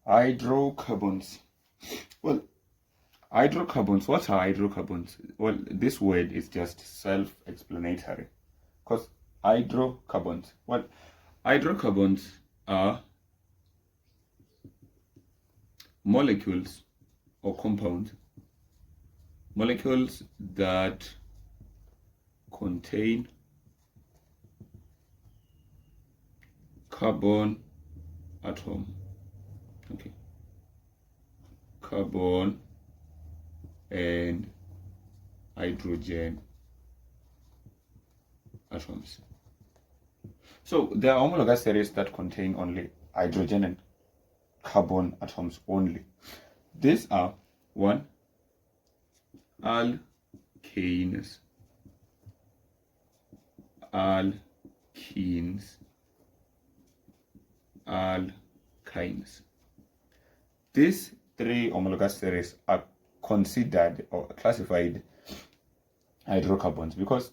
Hydrocarbons. Well, hydrocarbons, what are hydrocarbons? Well, this word is just self-explanatory. Because hydrocarbons, well, hydrocarbons are molecules or compounds, molecules that contain carbon atom. Okay, carbon and hydrogen atoms. So there are homologous series that contain only hydrogen and carbon atoms only. These are one, alkanes, alkenes, alkynes. These three homologous series are considered or classified hydrocarbons because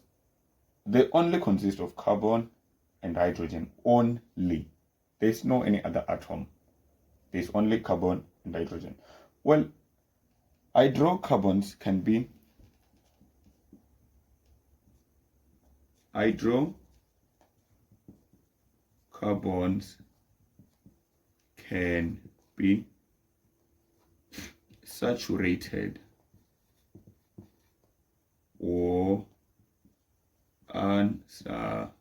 they only consist of carbon and hydrogen only. There's no any other atom. There's only carbon and hydrogen. Well, hydrocarbons can be saturated or unsaturated.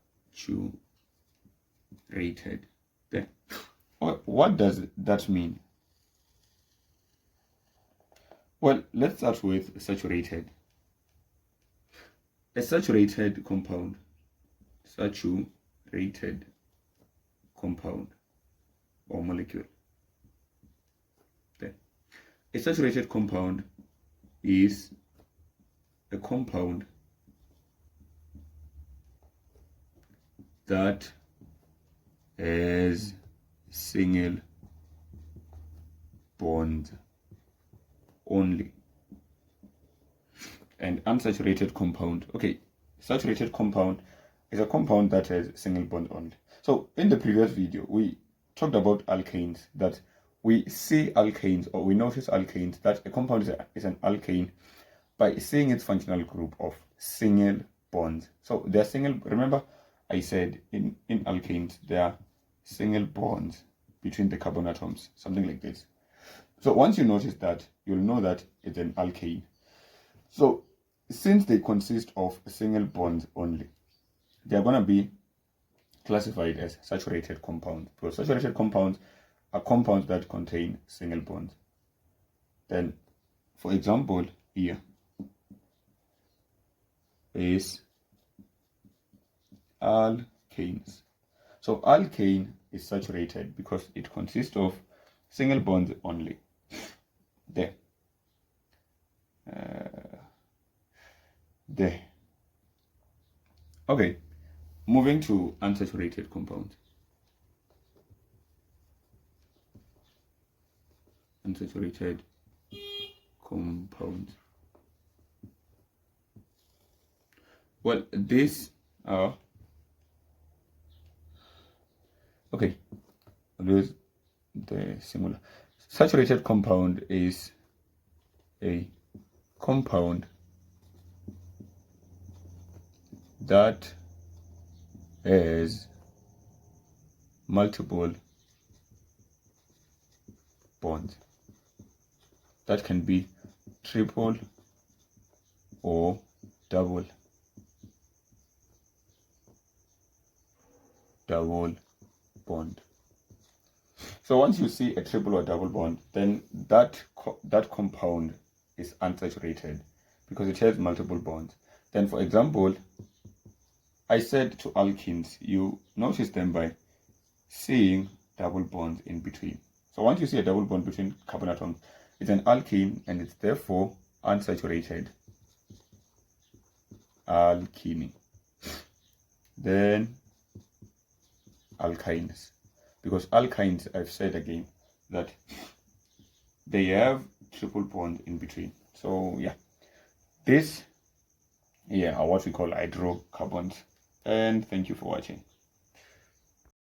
Then, what does that mean? Well, let's start with saturated. A saturated compound, or molecule. Then, a saturated compound is a compound that has single bond only. And unsaturated compound, okay, saturated compound is a compound that has single bond only. So in the previous video we talked about alkanes, that we see alkanes or we notice alkanes, that a compound is an alkane by seeing its functional group of single bonds. So they're single, remember I said in alkanes there are single bonds between the carbon atoms, something like this. So once you notice that, you'll know that it's an alkane. So since they consist of single bonds only, they're going to be classified as saturated compounds, because saturated compounds are compounds that contain single bonds. Then, for example, here is alkanes. So alkane is saturated because it consists of single bonds only. There. There. Okay, moving to unsaturated compounds. Unsaturated compounds. Well, these are okay. There's the similar. Saturated compound is a compound that has multiple bonds. That can be triple or double bond. So once you see a triple or double bond, then that compound is unsaturated because it has multiple bonds. Then, for example, I said to alkenes, you notice them by seeing double bonds in between. So once you see a double bond between carbon atoms, it's an alkene and it's therefore unsaturated alkene. Then alkynes, because alkynes, I've said again that they have triple bond in between. So yeah, this are what we call hydrocarbons. And thank you for watching.